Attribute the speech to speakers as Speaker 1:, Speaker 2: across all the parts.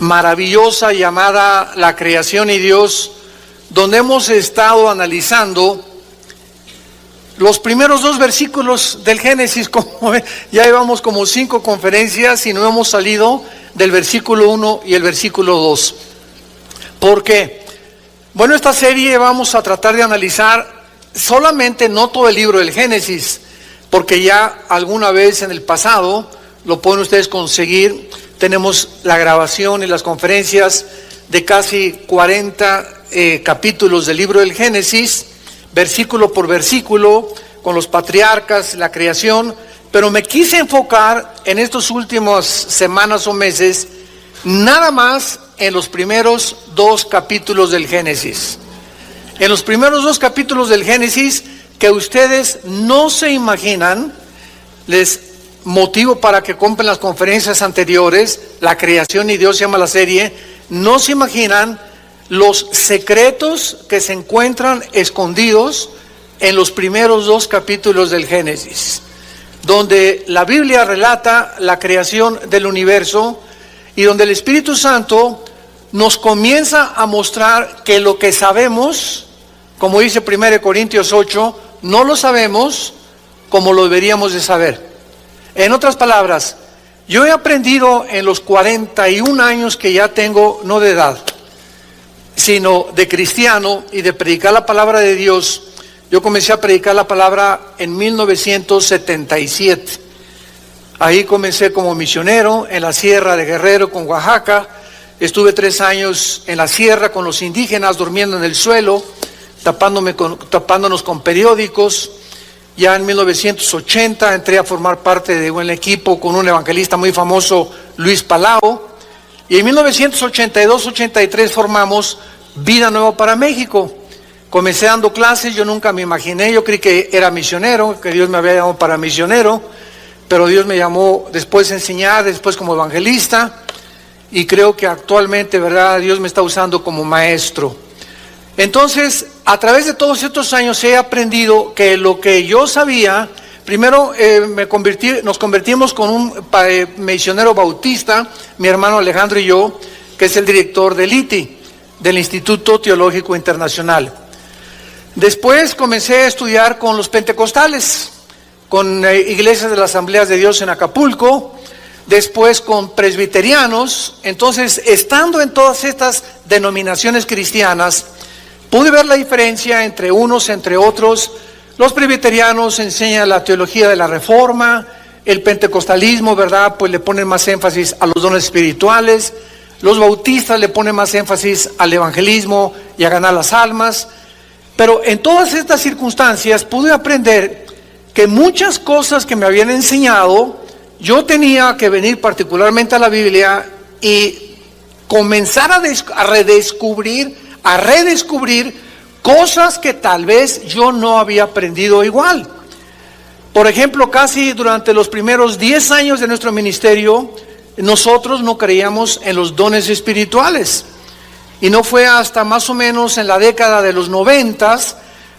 Speaker 1: maravillosa llamada La Creación y Dios, donde hemos estado analizando los primeros 2 versículos del Génesis. Como ya llevamos como 5 conferencias y no hemos salido del versículo 1 y el versículo 2. ¿Por qué? Bueno, esta serie vamos a tratar de analizar solamente no todo el libro del Génesis, porque ya alguna vez en el pasado, lo pueden ustedes conseguir, tenemos la grabación y las conferencias de casi 40 capítulos del libro del Génesis, versículo por versículo, con los patriarcas, la creación, pero me quise enfocar en estas últimas semanas o meses, nada más en los primeros 2 capítulos del Génesis. En los primeros 2 capítulos del Génesis, que ustedes no se imaginan, les motivo para que compren las conferencias anteriores, La Creación y Dios se llama la serie, no se imaginan los secretos que se encuentran escondidos en los primeros 2 capítulos del Génesis, donde la Biblia relata la creación del universo y donde el Espíritu Santo nos comienza a mostrar que lo que sabemos, como dice 1 Corintios 8, no lo sabemos como lo deberíamos de saber. En otras palabras, yo he aprendido en los 41 años que ya tengo, no de edad, sino de cristiano y de predicar la palabra de Dios. Yo comencé a predicar la palabra en 1977. Ahí comencé como misionero en la sierra de Guerrero con Oaxaca. Estuve 3 años en la sierra con los indígenas, durmiendo en el suelo, tapándonos con periódicos. Ya en 1980 entré a formar parte de un equipo con un evangelista muy famoso, Luis Palau. Y en 1982-83 formamos Vida Nueva para México. Comencé dando clases, yo nunca me imaginé, yo creí que era misionero, que Dios me había llamado para misionero, pero Dios me llamó después a enseñar, después como evangelista, y creo que actualmente, ¿verdad?, Dios me está usando como maestro. Entonces, a través de todos estos años he aprendido que lo que yo sabía, primero nos convertimos con un misionero bautista, mi hermano Alejandro y yo, que es el director del ITI, del Instituto Teológico Internacional. Después comencé a estudiar con los pentecostales, con iglesias de las Asambleas de Dios en Acapulco, después con presbiterianos. Entonces, estando en todas estas denominaciones cristianas, pude ver la diferencia entre unos, entre otros. Los presbiterianos enseñan la teología de la reforma, el pentecostalismo, ¿verdad?, pues le ponen más énfasis a los dones espirituales, los bautistas le ponen más énfasis al evangelismo y a ganar las almas. Pero en todas estas circunstancias pude aprender que muchas cosas que me habían enseñado, yo tenía que venir particularmente a la Biblia y comenzar a redescubrir cosas que tal vez yo no había aprendido igual. Por ejemplo, casi durante los primeros 10 años de nuestro ministerio, nosotros no creíamos en los dones espirituales. Y no fue hasta más o menos en la década de los 90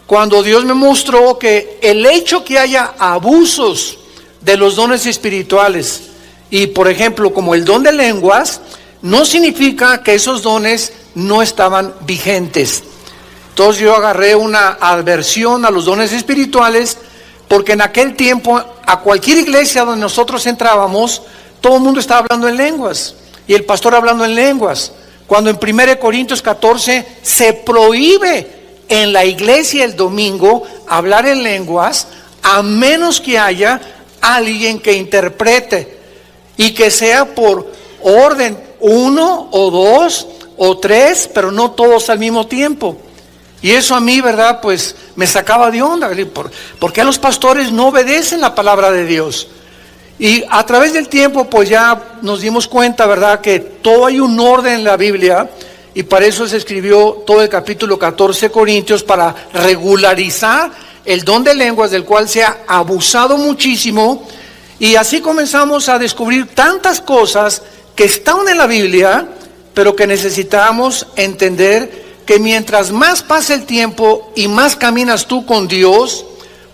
Speaker 1: cuando Dios me mostró que el hecho que haya abusos de los dones espirituales, y por ejemplo como el don de lenguas, no significa que esos dones no estaban vigentes. Entonces yo agarré una aversión a los dones espirituales, porque en aquel tiempo a cualquier iglesia donde nosotros entrábamos, todo el mundo estaba hablando en lenguas, y el pastor hablando en lenguas, cuando en 1 Corintios 14 se prohíbe en la iglesia el domingo hablar en lenguas, a menos que haya alguien que interprete, y que sea por orden 1 o 2 o 3, pero no todos al mismo tiempo. Y eso a mí, ¿verdad?, pues me sacaba de onda. ¿Por qué los pastores no obedecen la palabra de Dios? Y a través del tiempo, pues ya nos dimos cuenta, ¿verdad?, que todo hay un orden en la Biblia, y para eso se escribió todo el capítulo 14 de Corintios, para regularizar el don de lenguas, del cual se ha abusado muchísimo. Y así comenzamos a descubrir tantas cosas que están en la Biblia, pero que necesitamos entender que mientras más pasa el tiempo y más caminas tú con Dios,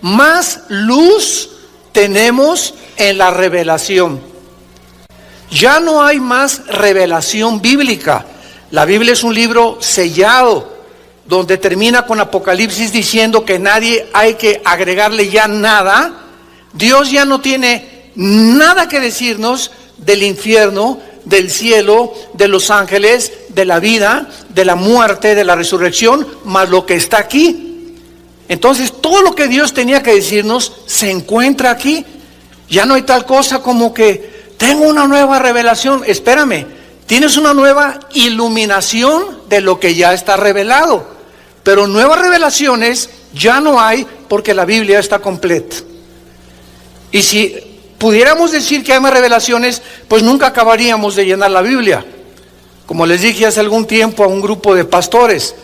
Speaker 1: más luz tenemos en la revelación. Ya no hay más revelación bíblica. La Biblia es un libro sellado, donde termina con Apocalipsis diciendo que nadie hay que agregarle ya nada. Dios ya no tiene nada que decirnos del infierno, del cielo, de los ángeles, de la vida, de la muerte, de la resurrección, más lo que está aquí. Entonces todo lo que Dios tenía que decirnos se encuentra aquí. Ya no hay tal cosa como que tengo una nueva revelación. Espérame, tienes una nueva iluminación de lo que ya está revelado, pero nuevas revelaciones ya no hay, porque la Biblia está completa. Y si pudiéramos decir que hay más revelaciones, pues nunca acabaríamos de llenar la Biblia. Como les dije hace algún tiempo a un grupo de pastores,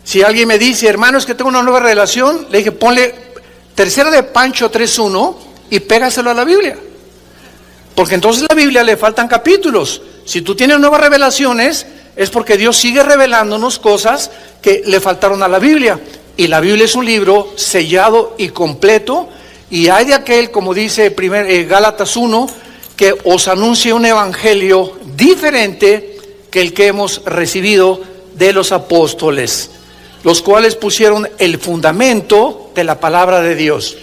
Speaker 1: si alguien me dice, hermano, es que tengo una nueva revelación, le dije, ponle Tercera de Pancho 3:1 y pégaselo a la Biblia. Porque entonces a la Biblia le faltan capítulos. Si tú tienes nuevas revelaciones, es porque Dios sigue revelándonos cosas que le faltaron a la Biblia. Y la Biblia es un libro sellado y completo. Y hay de aquel, como dice Gálatas 1, que os anuncie un evangelio diferente que el que hemos recibido de los apóstoles, los cuales pusieron el fundamento de la palabra de Dios.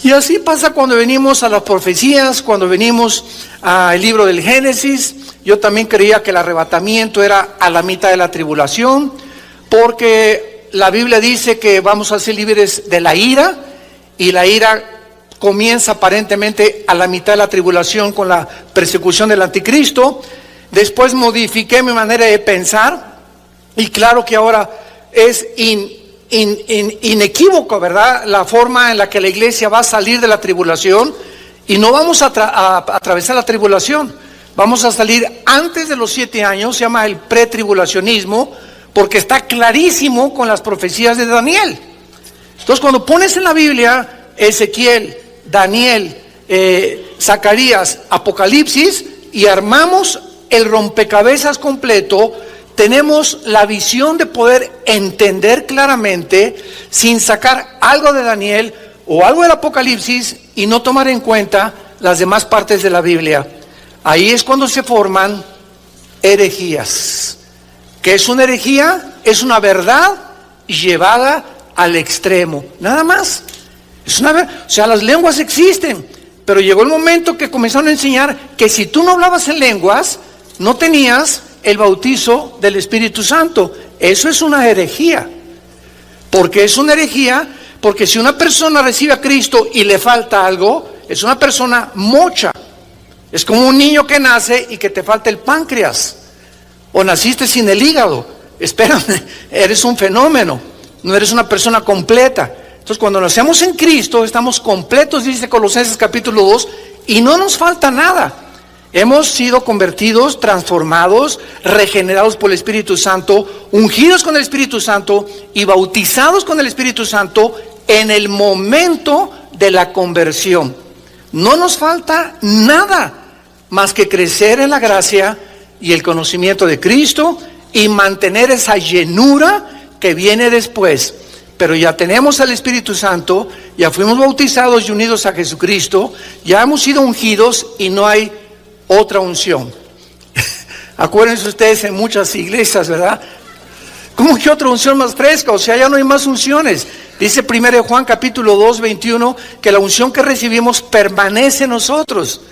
Speaker 1: Y así pasa cuando venimos a las profecías, cuando venimos al libro del Génesis. Yo también creía que el arrebatamiento era a la mitad de la tribulación, porque la Biblia dice que vamos a ser libres de la ira, y la ira comienza aparentemente a la mitad de la tribulación con la persecución del anticristo. Después modifiqué mi manera de pensar, y claro que ahora es inequívoco, ¿verdad?, la forma en la que la iglesia va a salir de la tribulación. Y no vamos a atravesar la tribulación, vamos a salir antes de los 7 años. Se llama el pretribulacionismo, porque está clarísimo con las profecías de Daniel. Entonces, cuando pones en la Biblia Ezequiel, Daniel, Zacarías, Apocalipsis, y armamos el rompecabezas completo, tenemos la visión de poder entender claramente, sin sacar algo de Daniel o algo del Apocalipsis y no tomar en cuenta las demás partes de la Biblia. Ahí es cuando se forman herejías. ¿Qué es una herejía? Es una verdad llevada al extremo, nada más. O sea, las lenguas existen, pero llegó el momento que comenzaron a enseñar que si tú no hablabas en lenguas, no tenías el bautizo del Espíritu Santo. Eso es una herejía. ¿Por qué es una herejía? Porque si una persona recibe a Cristo y le falta algo, es una persona mocha. Es como un niño que nace y que te falta el páncreas, o naciste sin el hígado. Espérame, eres un fenómeno, no eres una persona completa. Entonces, cuando nacemos en Cristo, estamos completos, dice Colosenses capítulo 2, y no nos falta nada. Hemos sido convertidos, transformados, regenerados por el Espíritu Santo, ungidos con el Espíritu Santo y bautizados con el Espíritu Santo en el momento de la conversión. No nos falta nada más que crecer en la gracia y el conocimiento de Cristo y mantener esa llenura que viene después. Pero ya tenemos al Espíritu Santo, ya fuimos bautizados y unidos a Jesucristo, ya hemos sido ungidos y no hay otra unción. Acuérdense ustedes en muchas iglesias, ¿verdad? ¿Cómo que otra unción más fresca? O sea, ya no hay más unciones. Dice 1 Juan capítulo 2, 21, que la unción que recibimos permanece en nosotros.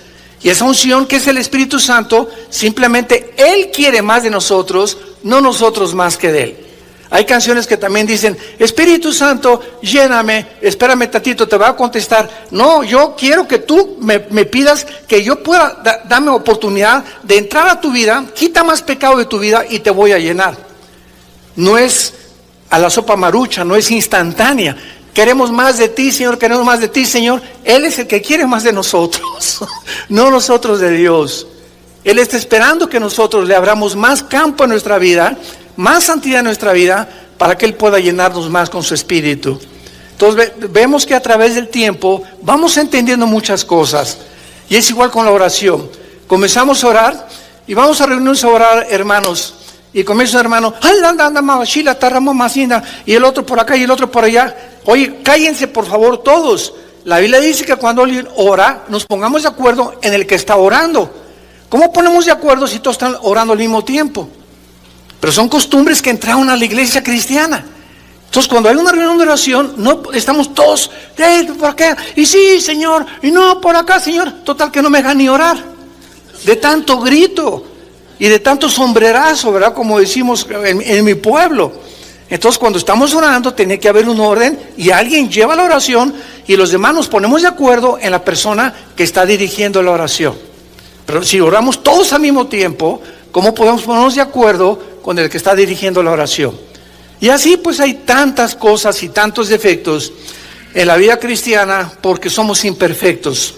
Speaker 1: Y esa unción, que es el Espíritu Santo, simplemente Él quiere más de nosotros, no nosotros más que de Él. Hay canciones que también dicen, Espíritu Santo, lléname, espérame tantito, te voy a contestar. No, yo quiero que tú me pidas que yo pueda darme oportunidad de entrar a tu vida, quita más pecado de tu vida y te voy a llenar. No es a la sopa marucha, no es instantánea. Queremos más de ti, Señor, queremos más de ti, Señor. Él es el que quiere más de nosotros, no nosotros de Dios. Él está esperando que nosotros le abramos más campo en nuestra vida, más santidad en nuestra vida, para que Él pueda llenarnos más con su Espíritu. Entonces vemos que a través del tiempo vamos entendiendo muchas cosas. Y es igual con la oración. Comenzamos a orar y vamos a reunirnos a orar, hermanos. Y comienza un hermano, y el otro por acá y el otro por allá. Oye, cállense por favor todos. La Biblia dice que cuando alguien ora, nos pongamos de acuerdo en el que está orando. ¿Cómo ponemos de acuerdo si todos están orando al mismo tiempo? Pero son costumbres que entraron a la iglesia cristiana. Entonces, cuando hay una reunión de oración, no estamos todos, por acá, y sí, Señor, y no, por acá, Señor. Total que no me dejan ni orar. De tanto grito y de tanto sombrerazo, ¿verdad? Como decimos en mi pueblo. Entonces, cuando estamos orando, tiene que haber un orden y alguien lleva la oración y los demás nos ponemos de acuerdo en la persona que está dirigiendo la oración. Pero si oramos todos al mismo tiempo, ¿cómo podemos ponernos de acuerdo con el que está dirigiendo la oración? Y así pues hay tantas cosas y tantos defectos en la vida cristiana porque somos imperfectos.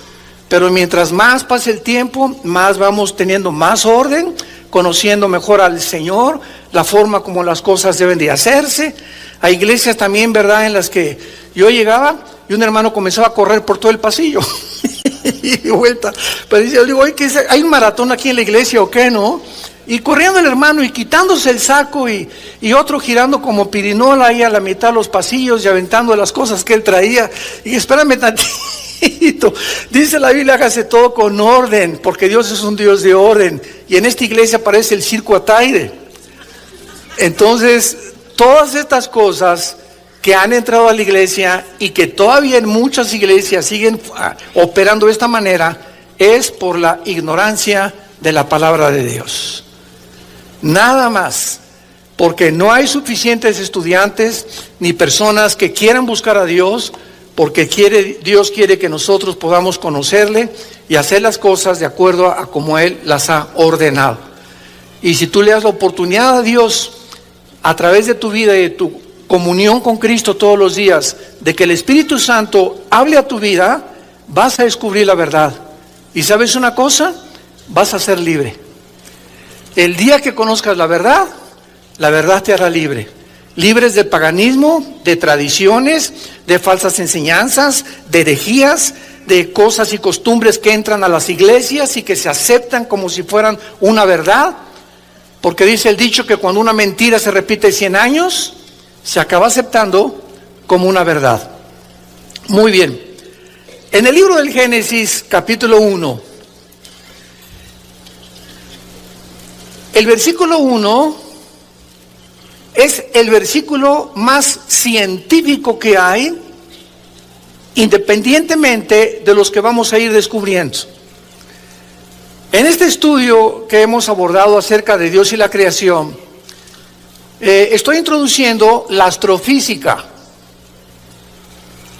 Speaker 1: Pero mientras más pase el tiempo, más vamos teniendo más orden, conociendo mejor al Señor, la forma como las cosas deben de hacerse. Hay iglesias también, ¿verdad?, en las que yo llegaba y un hermano comenzaba a correr por todo el pasillo. Y vuelta. Pero yo digo, ¿hay un maratón aquí en la iglesia o qué, no? Y corriendo el hermano y quitándose el saco y otro girando como pirinola ahí a la mitad de los pasillos y aventando las cosas que él traía. Y espérame tantito. Dice la Biblia, hágase todo con orden, porque Dios es un Dios de orden. Y en esta iglesia aparece el circo Ataide. Entonces, todas estas cosas que han entrado a la iglesia y que todavía en muchas iglesias siguen operando de esta manera, es por la ignorancia de la palabra de Dios. Nada más, porque no hay suficientes estudiantes ni personas que quieran buscar a Dios, porque Dios quiere que nosotros podamos conocerle y hacer las cosas de acuerdo a como Él las ha ordenado. Y si tú le das la oportunidad a Dios a través de tu vida y de tu comunión con Cristo todos los días, de que el Espíritu Santo hable a tu vida, vas a descubrir la verdad. ¿Y sabes una cosa? Vas a ser libre. El día que conozcas la verdad te hará libre. Libres del paganismo, de tradiciones, de falsas enseñanzas, de herejías, de cosas y costumbres que entran a las iglesias y que se aceptan como si fueran una verdad. Porque dice el dicho que cuando una mentira se repite 100 años, se acaba aceptando como una verdad. Muy bien. En el libro del Génesis, capítulo 1, el versículo 1 es el versículo más científico que hay, independientemente de los que vamos a ir descubriendo. En este estudio que hemos abordado acerca de Dios y la creación, estoy introduciendo la astrofísica,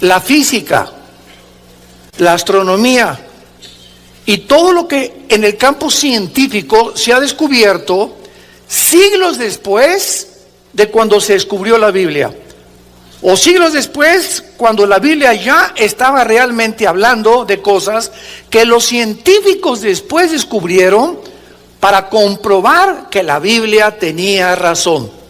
Speaker 1: la física, la astronomía y todo lo que en el campo científico se ha descubierto siglos después de cuando se descubrió la Biblia, o siglos después cuando la Biblia ya estaba realmente hablando de cosas que los científicos después descubrieron para comprobar que la Biblia tenía razón.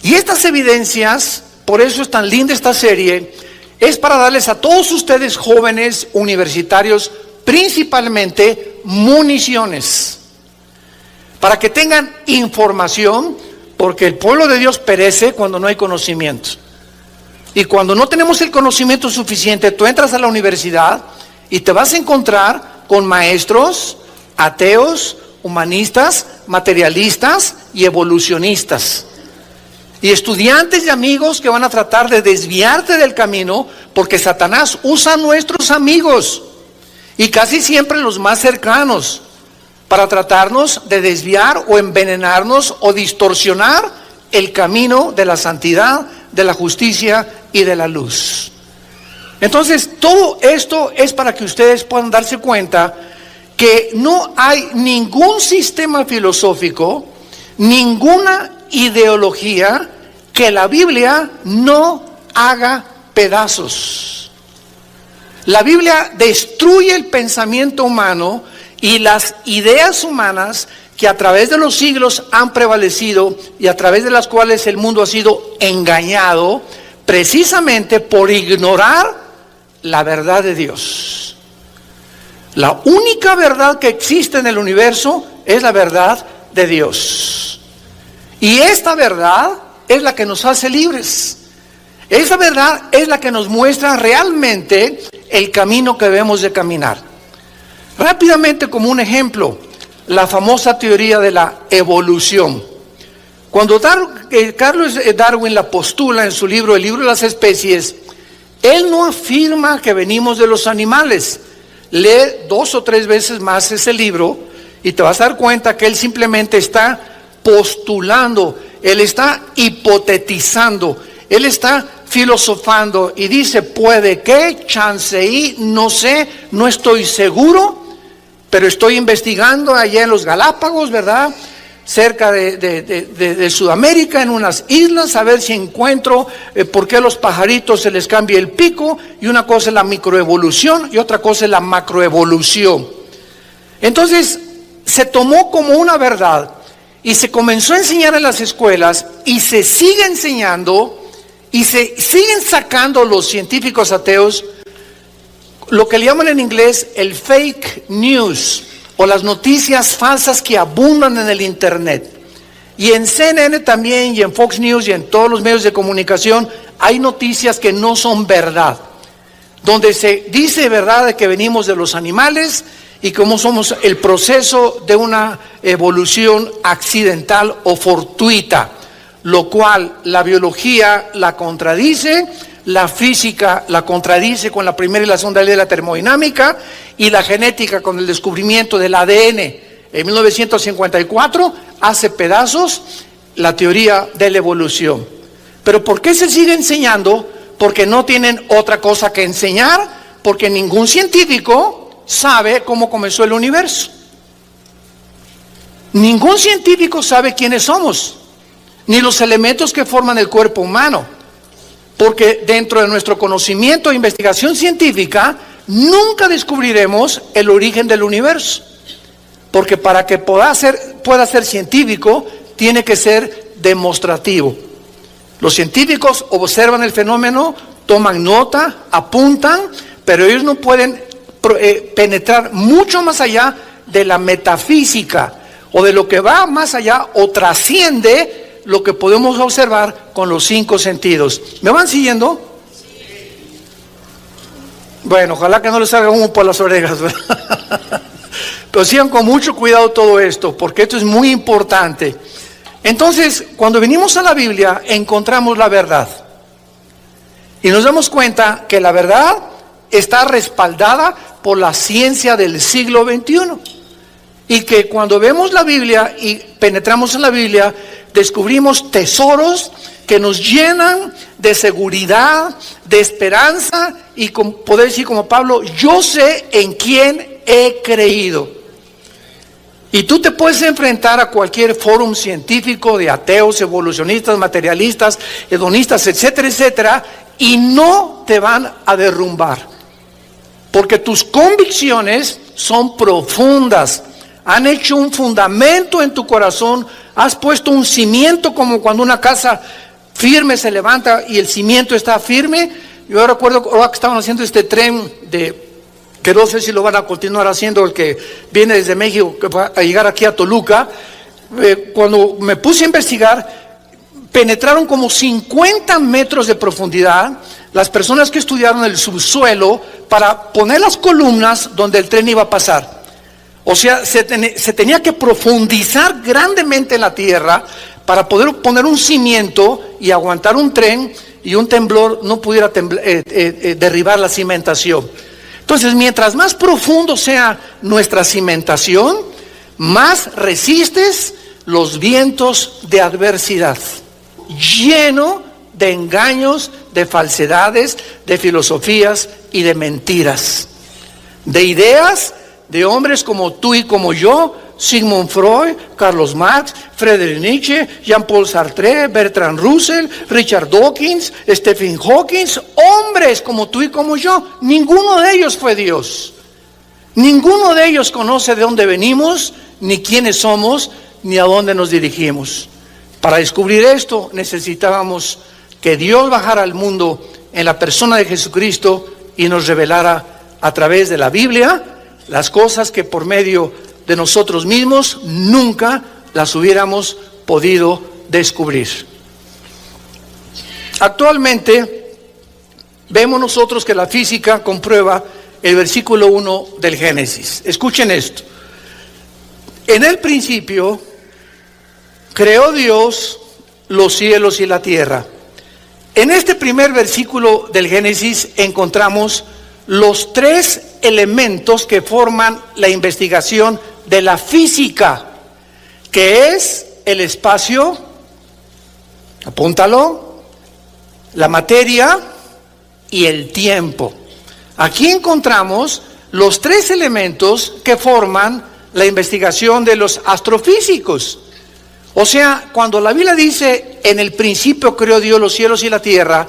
Speaker 1: Y estas evidencias, por eso es tan linda esta serie, es para darles a todos ustedes jóvenes universitarios principalmente municiones, para que tengan información, porque el pueblo de Dios perece cuando no hay conocimiento. Y cuando no tenemos el conocimiento suficiente, tú entras a la universidad y te vas a encontrar con maestros ateos, humanistas, materialistas y evolucionistas. Y estudiantes y amigos que van a tratar de desviarte del camino, porque Satanás usa a nuestros amigos, y casi siempre los más cercanos, para tratarnos de desviar o envenenarnos o distorsionar el camino de la santidad, de la justicia y de la luz. Entonces, todo esto es para que ustedes puedan darse cuenta que no hay ningún sistema filosófico, ninguna ideología que la Biblia no haga pedazos. La Biblia destruye el pensamiento humano y las ideas humanas que a través de los siglos han prevalecido y a través de las cuales el mundo ha sido engañado precisamente por ignorar la verdad de Dios. La única verdad que existe en el universo es la verdad de Dios. Y esta verdad es la que nos hace libres. Esa verdad es la que nos muestra realmente el camino que debemos de caminar. Rápidamente, como un ejemplo, la famosa teoría de la evolución. Cuando Carlos Darwin la postula en su libro, el libro de las especies, él no afirma que venimos de los animales. Lee 2 o 3 veces más ese libro y te vas a dar cuenta que él simplemente está postulando, él está hipotetizando, él está filosofando y dice, puede que, chance y, no sé, no estoy seguro, pero estoy investigando allá en los Galápagos, ¿verdad? Cerca de Sudamérica, en unas islas, a ver si encuentro por qué a los pajaritos se les cambia el pico, y una cosa es la microevolución y otra cosa es la macroevolución. Entonces, se tomó como una verdad y se comenzó a enseñar en las escuelas y se sigue enseñando y se siguen sacando los científicos ateos lo que le llaman en inglés el fake news, o las noticias falsas que abundan en el internet. Y en CNN también, y en Fox News, y en todos los medios de comunicación, hay noticias que no son verdad, donde se dice verdad de que venimos de los animales y cómo somos el proceso de una evolución accidental o fortuita, lo cual la biología la contradice, la física la contradice con la primera y la segunda ley de la termodinámica, y la genética con el descubrimiento del ADN en 1954 hace pedazos la teoría de la evolución. ¿Pero por qué se sigue enseñando? Porque no tienen otra cosa que enseñar, porque ningún científico sabe cómo comenzó el universo. Ningún científico sabe quiénes somos, ni los elementos que forman el cuerpo humano. Porque dentro de nuestro conocimiento e investigación científica, nunca descubriremos el origen del universo. Porque para que pueda ser científico, tiene que ser demostrativo. Los científicos observan el fenómeno, toman nota, apuntan, pero ellos no pueden penetrar mucho más allá de la metafísica, o de lo que va más allá o trasciende lo que podemos observar con los 5 sentidos. ¿Me van siguiendo? Sí. Bueno, ojalá que no les salga humo por las orejas, ¿verdad? Pero sigan con mucho cuidado todo esto, porque esto es muy importante. Entonces, cuando venimos a la Biblia, encontramos la verdad. Y nos damos cuenta que la verdad está respaldada por la ciencia del siglo XXI. Y que cuando vemos la Biblia y penetramos en la Biblia, descubrimos tesoros que nos llenan de seguridad, de esperanza, y poder decir como Pablo, yo sé en quién he creído. Y tú te puedes enfrentar a cualquier fórum científico de ateos, evolucionistas, materialistas, hedonistas, etcétera, etcétera, y no te van a derrumbar. Porque tus convicciones son profundas, han hecho un fundamento en tu corazón, has puesto un cimiento, como cuando una casa firme se levanta y el cimiento está firme. Yo recuerdo ahora que estaban haciendo este tren que no sé si lo van a continuar haciendo, el que viene desde México, que va a llegar aquí a Toluca. Cuando me puse a investigar, penetraron como 50 metros de profundidad las personas que estudiaron el subsuelo para poner las columnas donde el tren iba a pasar. O sea, se tenía que profundizar grandemente en la tierra para poder poner un cimiento y aguantar un tren, y un temblor no pudiera derribar la cimentación. Entonces, mientras más profundo sea nuestra cimentación, más resistes los vientos de adversidad, lleno de engaños, de falsedades, de filosofías y de mentiras, de ideas de hombres como tú y como yo, Sigmund Freud, Carlos Marx, Friedrich Nietzsche, Jean-Paul Sartre, Bertrand Russell, Richard Dawkins, Stephen Hawking, hombres como tú y como yo. Ninguno de ellos fue Dios. Ninguno de ellos conoce de dónde venimos, ni quiénes somos, ni a dónde nos dirigimos. Para descubrir esto necesitábamos que Dios bajara al mundo en la persona de Jesucristo y nos revelara a través de la Biblia las cosas que por medio de nosotros mismos nunca las hubiéramos podido descubrir. Actualmente vemos nosotros que la física comprueba el versículo 1 del Génesis. Escuchen esto. En el principio creó Dios los cielos y la tierra. En este primer versículo del Génesis encontramos los tres elementos que forman la investigación de la física, que es el espacio, apúntalo, la materia y el tiempo. Aquí encontramos los tres elementos que forman la investigación de los astrofísicos. O sea, cuando la Biblia dice, en el principio creó Dios los cielos y la tierra,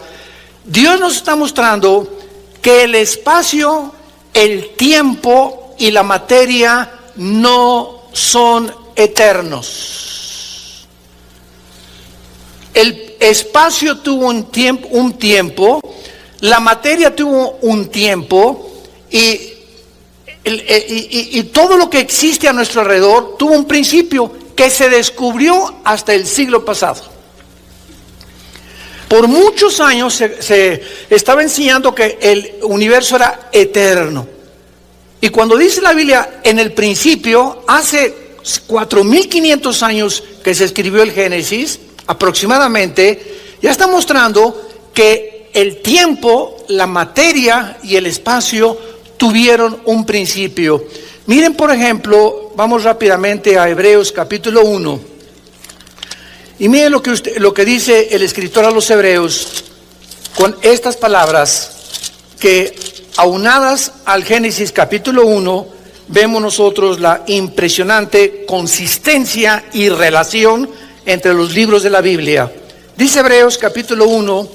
Speaker 1: Dios nos está mostrando que el espacio, el tiempo y la materia no son eternos. El espacio tuvo un tiempo, la materia tuvo un tiempo y todo lo que existe a nuestro alrededor tuvo un principio que se descubrió hasta el siglo pasado. Por muchos años se estaba enseñando que el universo era eterno. Y cuando dice la Biblia, en el principio, hace 4.500 años que se escribió el Génesis, aproximadamente, ya está mostrando que el tiempo, la materia y el espacio tuvieron un principio. Miren, por ejemplo, vamos rápidamente a Hebreos capítulo 1. Y miren lo que dice el escritor a los Hebreos con estas palabras que, aunadas al Génesis capítulo 1, vemos nosotros la impresionante consistencia y relación entre los libros de la Biblia. Dice Hebreos capítulo 1,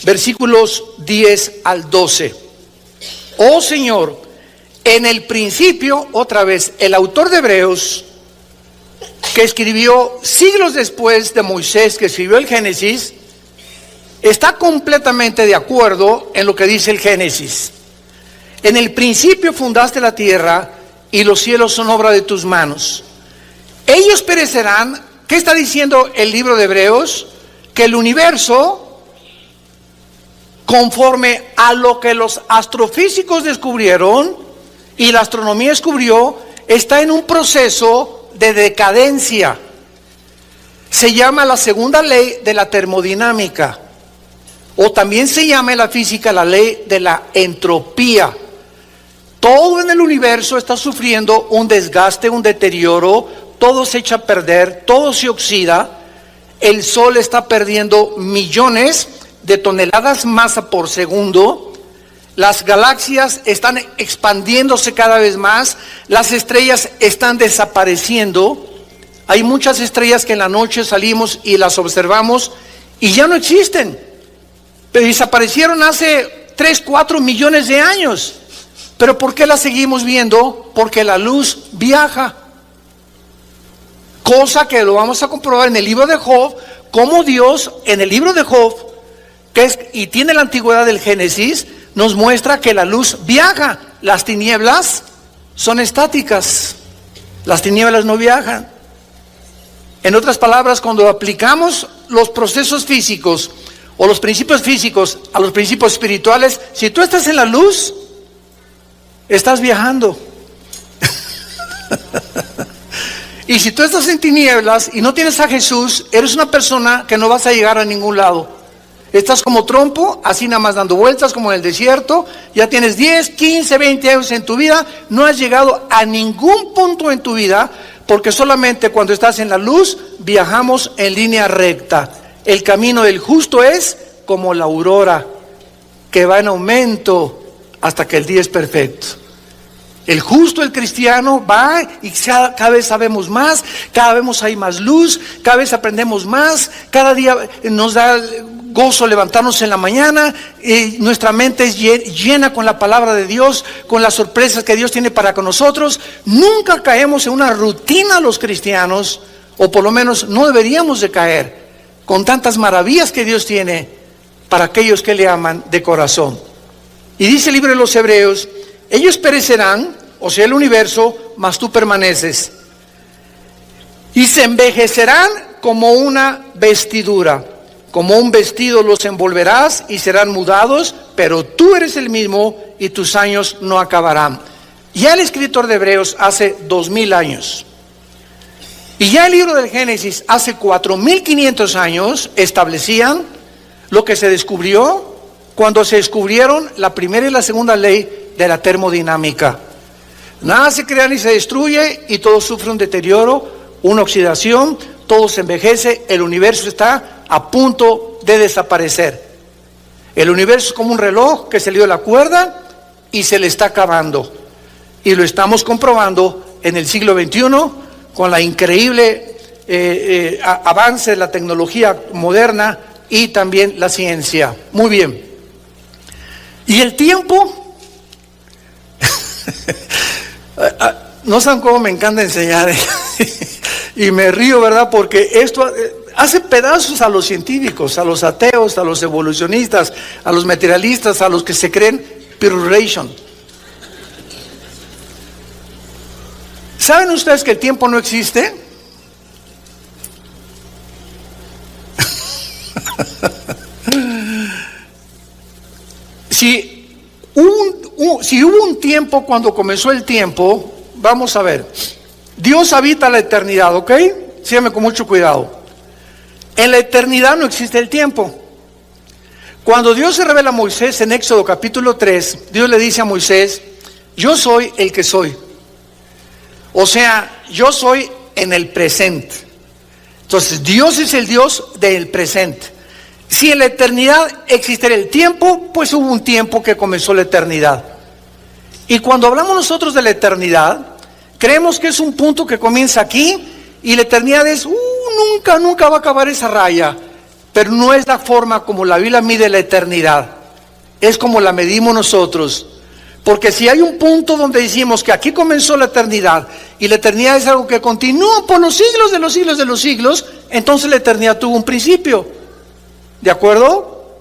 Speaker 1: versículos 10 al 12. Oh Señor, en el principio, otra vez, el autor de Hebreos, que escribió siglos después de Moisés, que escribió el Génesis, está completamente de acuerdo en lo que dice el Génesis. En el principio fundaste la tierra y los cielos son obra de tus manos. Ellos perecerán. ¿Qué está diciendo el libro de Hebreos? Que el universo, conforme a lo que los astrofísicos descubrieron y la astronomía descubrió, está en un proceso de decadencia. Se llama la segunda ley de la termodinámica, o también se llama en la física la ley de la entropía. Todo en el universo está sufriendo un desgaste, un deterioro, todo se echa a perder, todo se oxida. El Sol está perdiendo millones de toneladas masa por segundo. Las galaxias están expandiéndose cada vez más. Las estrellas están desapareciendo. Hay muchas estrellas que en la noche salimos y las observamos y ya no existen. Pero desaparecieron hace 3, 4 millones de años. ¿Pero por qué las seguimos viendo? Porque la luz viaja. Cosa que lo vamos a comprobar en el libro de Job, como Dios en el libro de Job, y tiene la antigüedad del Génesis, nos muestra que la luz viaja. Las tinieblas son estáticas. Las tinieblas no viajan. En otras palabras, cuando aplicamos los procesos físicos o los principios físicos a los principios espirituales, si tú estás en la luz, estás viajando. Y si tú estás en tinieblas y no tienes a Jesús, eres una persona que no vas a llegar a ningún lado. Estás como trompo, así nada más dando vueltas como en el desierto. Ya tienes 10, 15, 20 años en tu vida. No has llegado a ningún punto en tu vida, porque solamente cuando estás en la luz viajamos en línea recta. El camino del justo es como la aurora, que va en aumento hasta que el día es perfecto. El justo, el cristiano, va y cada vez sabemos más, cada vez hay más luz, cada vez aprendemos más, cada día nos da gozo levantarnos en la mañana, y nuestra mente es llena con la palabra de Dios, con las sorpresas que Dios tiene para con nosotros. Nunca caemos en una rutina los cristianos, o por lo menos no deberíamos de caer, con tantas maravillas que Dios tiene para aquellos que le aman de corazón. Y dice el libro de los Hebreos: ellos perecerán, o sea el universo, mas tú permaneces. Y se envejecerán como una vestidura. Como un vestido los envolverás y serán mudados, pero tú eres el mismo y tus años no acabarán. Ya el escritor de Hebreos hace 2000 años Y ya el libro del Génesis, hace 4.500 años, establecían lo que se descubrió cuando se descubrieron la primera y la segunda ley de la termodinámica. Nada se crea ni se destruye y todo sufre un deterioro, una oxidación, todo se envejece, el universo está a punto de desaparecer. El universo es como un reloj que se le dio la cuerda y se le está acabando. Y lo estamos comprobando en el siglo XXI con la increíble avance de la tecnología moderna y también la ciencia. Muy bien. Y el tiempo, no saben cómo me encanta enseñar, y me río, ¿verdad? Porque esto hace pedazos a los científicos, a los ateos, a los evolucionistas, a los materialistas, a los que se creen Pirulation. ¿Saben ustedes que el tiempo no existe? Si hubo un tiempo cuando comenzó el tiempo, vamos a ver, Dios habita la eternidad, ¿ok? Síganme con mucho cuidado. En la eternidad no existe el tiempo. Cuando Dios se revela a Moisés en Éxodo capítulo 3, Dios le dice a Moisés, yo soy el que soy. O sea, yo soy en el presente. Entonces, Dios es el Dios del presente. Si en la eternidad existiera el tiempo, pues hubo un tiempo que comenzó la eternidad. Y cuando hablamos nosotros de la eternidad, creemos que es un punto que comienza aquí y la eternidad es, nunca va a acabar esa raya. Pero no es la forma como la Biblia mide la eternidad. Es como la medimos nosotros. Porque si hay un punto donde decimos que aquí comenzó la eternidad y la eternidad es algo que continúa por los siglos de los siglos de los siglos, entonces la eternidad tuvo un principio. ¿De acuerdo?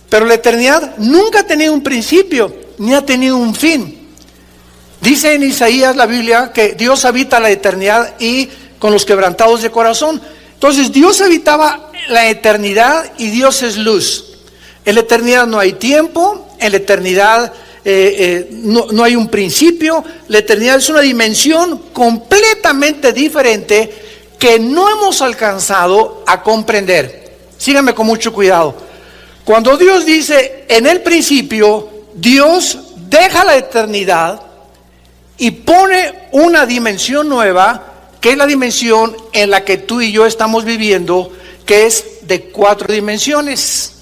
Speaker 1: Pero la eternidad nunca ha tenido un principio ni ha tenido un fin. Dice en Isaías la Biblia que Dios habita la eternidad y con los quebrantados de corazón. Entonces Dios habitaba la eternidad y Dios es luz. En la eternidad no hay tiempo, en la eternidad no hay un principio. La eternidad es una dimensión completamente diferente que no hemos alcanzado a comprender. Síganme con mucho cuidado. Cuando Dios dice en el principio, Dios deja la eternidad y pone una dimensión nueva, que es la dimensión en la que tú y yo estamos viviendo, que es de 4 dimensiones.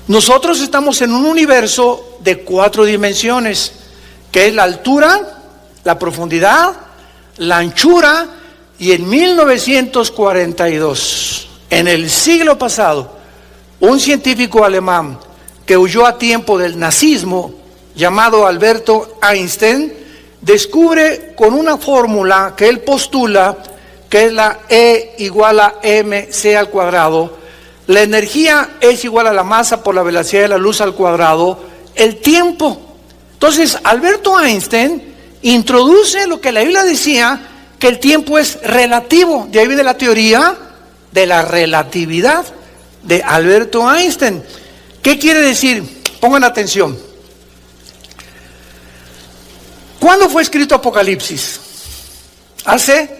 Speaker 1: Nosotros estamos en un universo de 4 dimensiones, que es la altura, la profundidad, la anchura, y en 1942, en el siglo pasado, un científico alemán que huyó a tiempo del nazismo, llamado Alberto Einstein, descubre con una fórmula que él postula, que es la E igual a mc al cuadrado, la energía es igual a la masa por la velocidad de la luz al cuadrado, el tiempo. Entonces, Alberto Einstein introduce lo que la Biblia decía, que el tiempo es relativo. De ahí viene la teoría de la relatividad de Alberto Einstein. ¿Qué quiere decir? Pongan atención. ¿Cuándo fue escrito Apocalipsis? Hace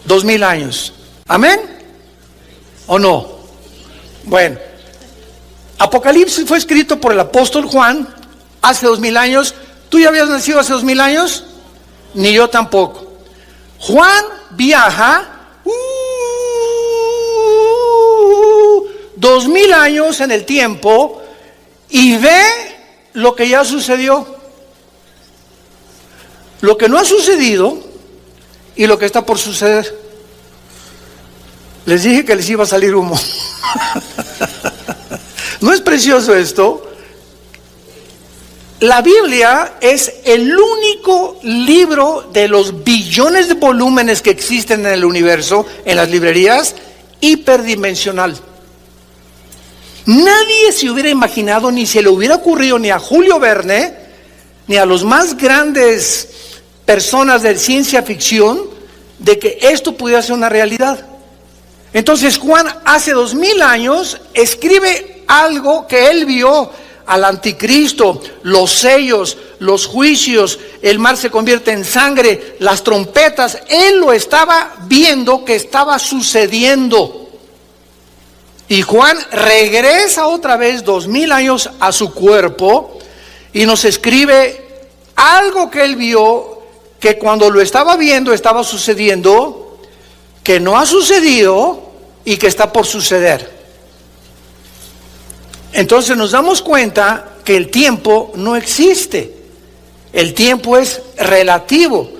Speaker 1: 2000 años. ¿Amén? ¿O no? Bueno, Apocalipsis fue escrito por el apóstol Juan hace 2000 años. ¿Tú ya habías nacido hace 2000 años? Ni yo tampoco. Juan viaja 2000 años en el tiempo y ve lo que ya sucedió, lo que no ha sucedido y lo que está por suceder. Les dije que les iba a salir humo. ¿No es precioso esto? La Biblia es el único libro de los billones de volúmenes que existen en el universo, en las librerías, hiperdimensional. Nadie se hubiera imaginado, ni se le hubiera ocurrido ni a Julio Verne, ni a los más grandes personas de ciencia ficción, de que esto pudiera ser una realidad. Entonces Juan hace 2000 años escribe algo que él vio al anticristo, los sellos, los juicios, el mar se convierte en sangre, las trompetas. Él lo estaba viendo que estaba sucediendo. Y Juan regresa otra vez 2000 años a su cuerpo y nos escribe algo que él vio, que cuando lo estaba viendo estaba sucediendo, que no ha sucedido y que está por suceder. Entonces nos damos cuenta que el tiempo no existe. El tiempo es relativo.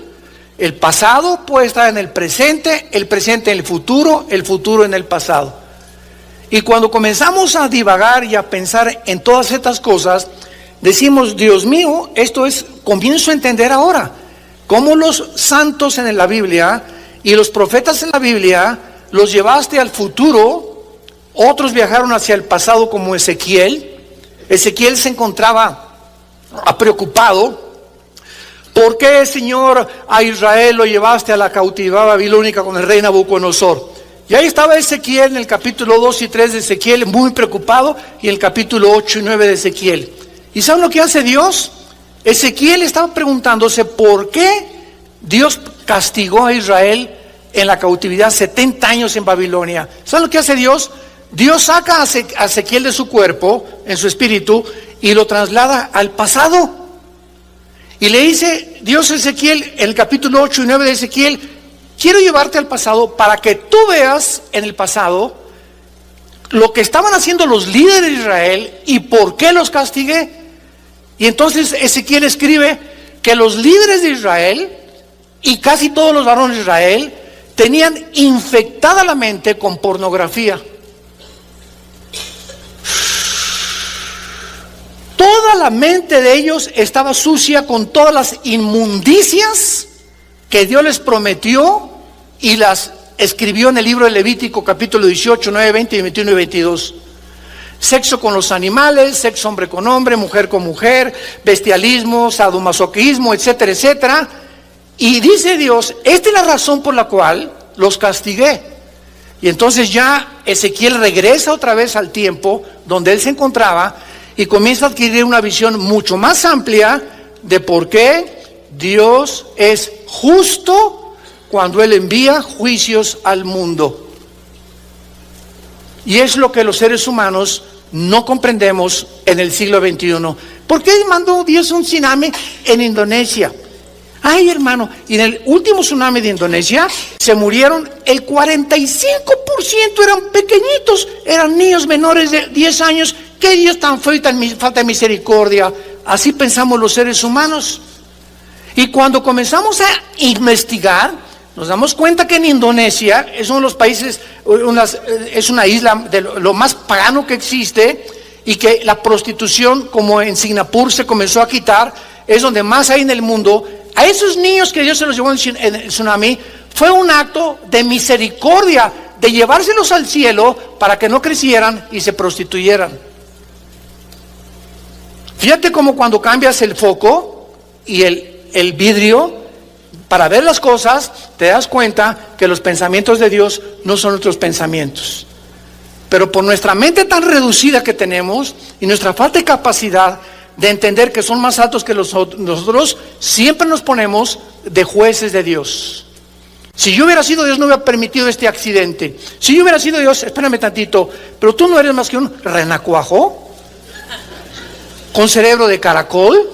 Speaker 1: El pasado puede estar en el presente en el futuro en el pasado. Y cuando comenzamos a divagar y a pensar en todas estas cosas, decimos, Dios mío, comienzo a entender ahora cómo los santos en la Biblia y los profetas en la Biblia los llevaste al futuro. Otros viajaron hacia el pasado, como Ezequiel. Ezequiel se encontraba preocupado. ¿Por qué, Señor, a Israel lo llevaste a la cautividad babilónica con el rey Nabucodonosor? Y ahí estaba Ezequiel en el capítulo 2 y 3 de Ezequiel, muy preocupado, y el capítulo 8 y 9 de Ezequiel. ¿Y saben lo que hace Dios? Ezequiel estaba preguntándose por qué Dios castigó a Israel en la cautividad 70 años en Babilonia. ¿Saben lo que hace Dios? Dios saca a Ezequiel de su cuerpo, en su espíritu, y lo traslada al pasado. Y le dice Dios a Ezequiel, en el capítulo 8 y 9 de Ezequiel, quiero llevarte al pasado para que tú veas en el pasado lo que estaban haciendo los líderes de Israel y por qué los castigué. Y entonces Ezequiel escribe que los líderes de Israel y casi todos los varones de Israel tenían infectada la mente con pornografía. Toda la mente de ellos estaba sucia con todas las inmundicias que Dios les prometió y las escribió en el libro de Levítico capítulo 18, 9, 20, 21 y 22. Sexo con los animales, sexo hombre con hombre, mujer con mujer, bestialismo, sadomasoquismo, etcétera, etcétera. Y dice Dios, esta es la razón por la cual los castigué. Y entonces ya Ezequiel regresa otra vez al tiempo donde él se encontraba y comienza a adquirir una visión mucho más amplia de por qué Dios es justo cuando Él envía juicios al mundo. Y es lo que los seres humanos no comprendemos en el siglo XXI. ¿Por qué mandó Dios un tsunami en Indonesia? Ay, hermano, y en el último tsunami de Indonesia se murieron, el 45% eran pequeñitos, eran niños menores de 10 años. ¿Qué Dios tan feo y tan falta de misericordia? Así pensamos los seres humanos. Y cuando comenzamos a investigar, nos damos cuenta que en Indonesia es uno de los países, es una isla de lo más pagano que existe, y que la prostitución, como en Singapur se comenzó a quitar, es donde más hay en el mundo. A esos niños que Dios se los llevó en el tsunami, fue un acto de misericordia, de llevárselos al cielo para que no crecieran y se prostituyeran. Fíjate cómo cuando cambias el foco y el vidrio para ver las cosas, te das cuenta que los pensamientos de Dios no son nuestros pensamientos. Pero por nuestra mente tan reducida que tenemos y nuestra falta de capacidad de entender que son más altos que nosotros, siempre nos ponemos de jueces de Dios. Si yo hubiera sido Dios, no hubiera permitido este accidente. Si yo hubiera sido Dios, espérame tantito, pero tú no eres más que un renacuajo con cerebro de caracol.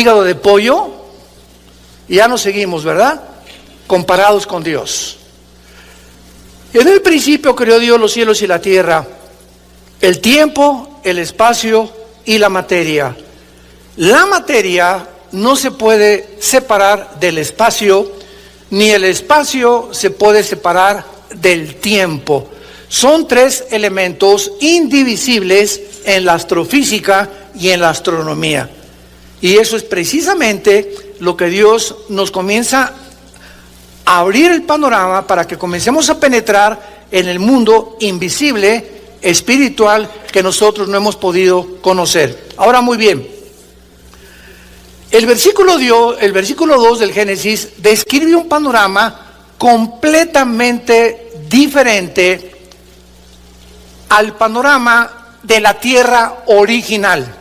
Speaker 1: hígado de pollo y ya nos seguimos, ¿verdad? Comparados con Dios. En el principio creó Dios los cielos y la tierra, el tiempo, el espacio y la materia. La materia no se puede separar del espacio, ni el espacio se puede separar del tiempo. Son tres elementos indivisibles en la astrofísica y en la astronomía. Y eso es precisamente lo que Dios nos comienza a abrir el panorama para que comencemos a penetrar en el mundo invisible, espiritual, que nosotros no hemos podido conocer. Ahora, muy bien, el versículo 2 del Génesis describe un panorama completamente diferente al panorama de la tierra original.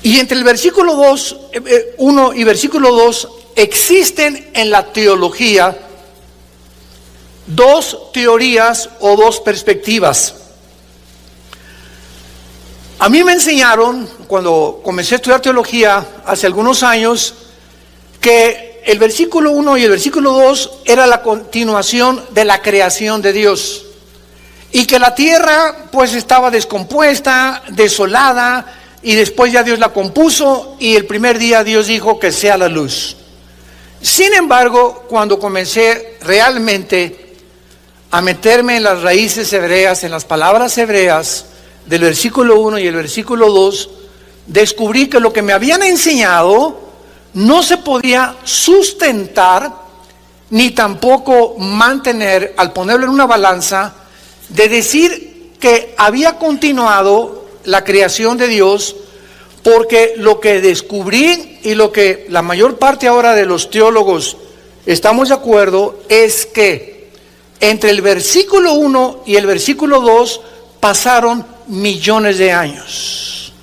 Speaker 1: Y entre el versículo 1 y versículo 2 existen en la teología dos teorías o dos perspectivas. A mí me enseñaron, cuando comencé a estudiar teología hace algunos años, que el versículo 1 y el versículo 2 era la continuación de la creación de Dios. Y que la tierra pues estaba descompuesta, desolada, y después ya Dios la compuso, y el primer día Dios dijo que sea la luz. Sin embargo, cuando comencé realmente a meterme en las raíces hebreas, en las palabras hebreas, del versículo 1 y el versículo 2, descubrí que lo que me habían enseñado no se podía sustentar, ni tampoco mantener, al ponerlo en una balanza, de decir que había continuado la creación de Dios, porque lo que descubrí y lo que la mayor parte ahora de los teólogos estamos de acuerdo es que entre el versículo 1 y el versículo 2 pasaron millones de años.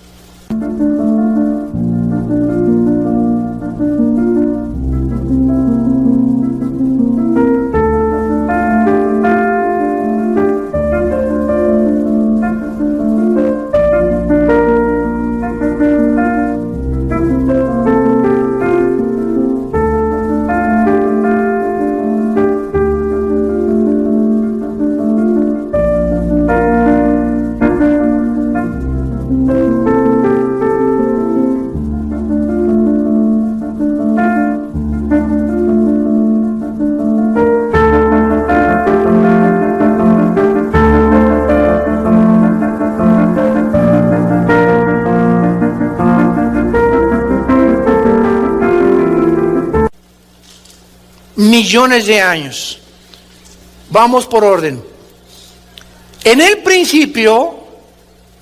Speaker 1: Millones de años. Vamos por orden. En el principio,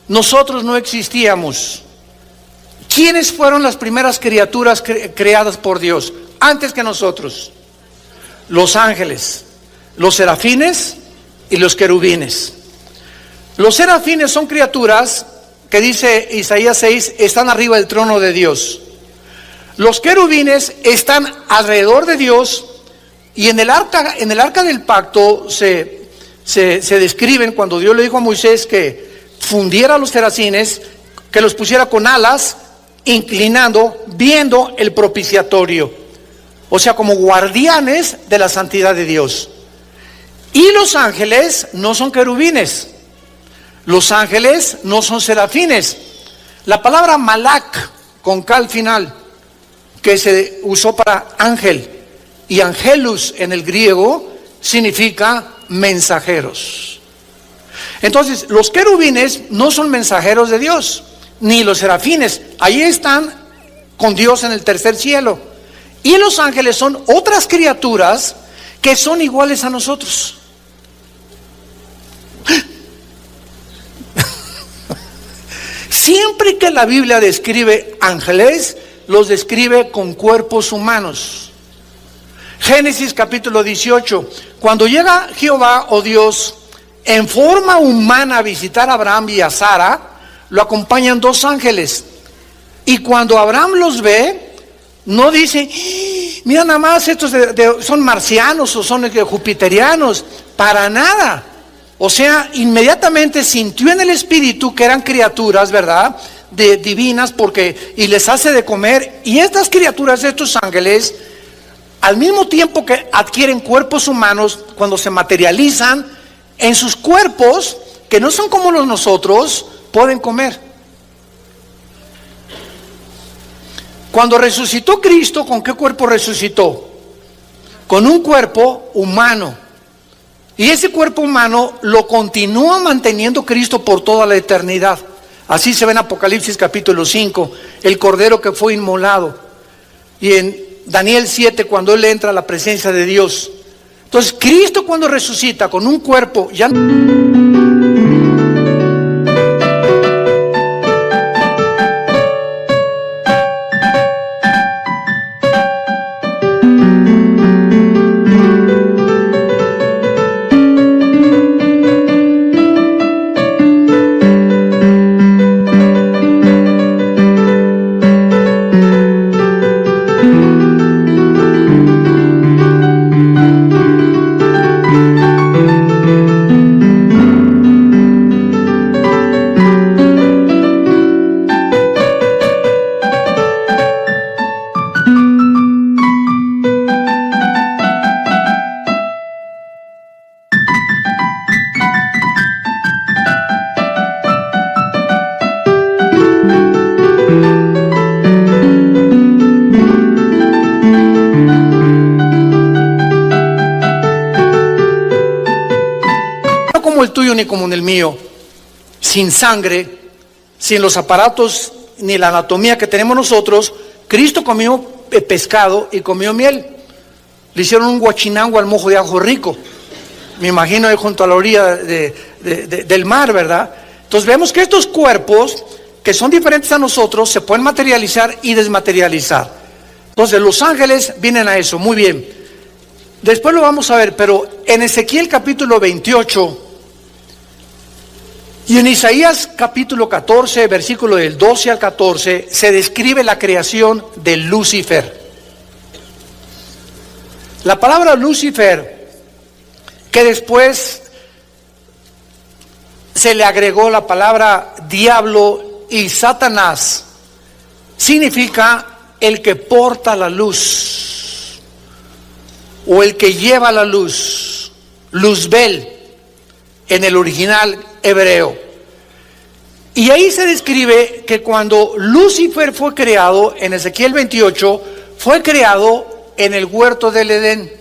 Speaker 1: nosotros no existíamos. ¿Quiénes fueron las primeras criaturas creadas por Dios antes que nosotros? Los ángeles, los serafines y los querubines. Los serafines son criaturas que, dice Isaías 6, están arriba del trono de Dios. Los querubines están alrededor de Dios. Y en el arca del pacto se describen, cuando Dios le dijo a Moisés que fundiera a los serafines, que los pusiera con alas, inclinando, viendo el propiciatorio. O sea, como guardianes de la santidad de Dios. Y los ángeles no son querubines. Los ángeles no son serafines. La palabra malak, con K al final, que se usó para ángel, y angelus en el griego significa mensajeros. Entonces, los querubines no son mensajeros de Dios, ni los serafines. Ahí están con Dios en el tercer cielo. Y los ángeles son otras criaturas que son iguales a nosotros. Siempre que la Biblia describe ángeles, los describe con cuerpos humanos. Génesis capítulo 18, cuando llega Jehová o Dios en forma humana a visitar a Abraham y a Sara, lo acompañan dos ángeles. Y cuando Abraham los ve, no dice, mira nada más, estos son marcianos o son jupiterianos, para nada. O sea, inmediatamente sintió en el espíritu que eran criaturas, ¿verdad?, divinas y les hace de comer. Y estas criaturas, estos ángeles, al mismo tiempo que adquieren cuerpos humanos, cuando se materializan en sus cuerpos, que no son como los nosotros, pueden comer. Cuando resucitó Cristo, ¿con qué cuerpo resucitó? Con un cuerpo humano. Y ese cuerpo humano lo continúa manteniendo Cristo por toda la eternidad. Así se ve en Apocalipsis capítulo 5, el cordero que fue inmolado. Y en Daniel 7, cuando él entra a la presencia de Dios. Entonces, Cristo cuando resucita con un cuerpo, ya como el tuyo ni como el mío, sin sangre, sin los aparatos ni la anatomía que tenemos nosotros. Cristo comió pescado y comió miel. Le hicieron un guachinango al mojo de ajo rico, me imagino ahí junto a la orilla del mar, ¿verdad? Entonces vemos que estos cuerpos, que son diferentes a nosotros, se pueden materializar y desmaterializar. Entonces los ángeles vienen a eso, muy bien. Después lo vamos a ver, pero en Ezequiel capítulo 28 y en Isaías capítulo 14, versículo del 12 al 14, se describe la creación de Lucifer. La palabra Lucifer, que después se le agregó la palabra diablo y Satanás, significa el que porta la luz o el que lleva la luz, Luzbel en el original hebreo. Y ahí se describe que cuando Lucifer fue creado, en Ezequiel 28, fue creado en el huerto del Edén.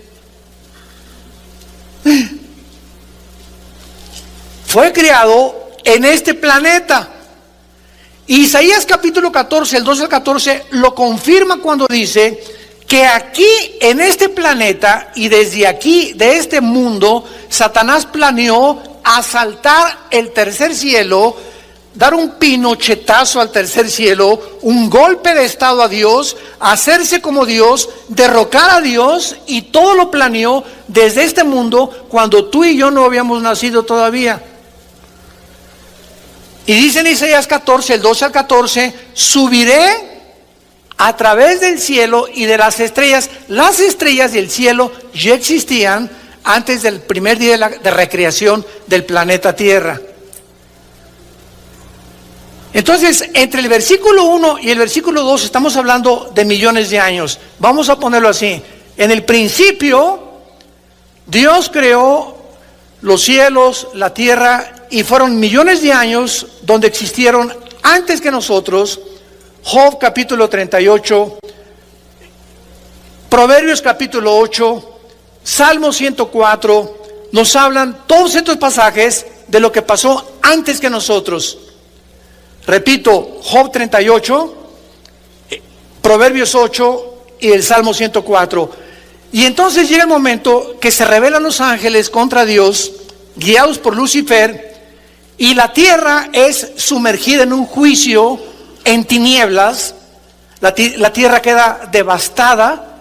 Speaker 1: Fue creado en este planeta. Isaías capítulo 14, el 12 al 14, lo confirma cuando dice que aquí en este planeta y desde aquí, de este mundo, Satanás planeó asaltar el tercer cielo, dar un pinochetazo al tercer cielo, un golpe de estado a Dios, hacerse como Dios, derrocar a Dios, y todo lo planeó desde este mundo cuando tú y yo no habíamos nacido todavía. Y dice en Isaías 14, el 12 al 14, subiré a través del cielo y de las estrellas. Las estrellas del cielo ya existían antes del primer día de recreación del planeta Tierra. Entonces, entre el versículo 1 y el versículo 2 estamos hablando de millones de años. Vamos a ponerlo así. En el principio, Dios creó los cielos, la tierra, y fueron millones de años donde existieron antes que nosotros. Job capítulo 38, Proverbios capítulo 8, Salmo 104, nos hablan todos estos pasajes de lo que pasó antes que nosotros. Repito, Job 38, Proverbios 8 y el Salmo 104. Y entonces llega el momento que se rebelan los ángeles contra Dios, guiados por Lucifer, y la tierra es sumergida en un juicio, en tinieblas. La tierra queda devastada,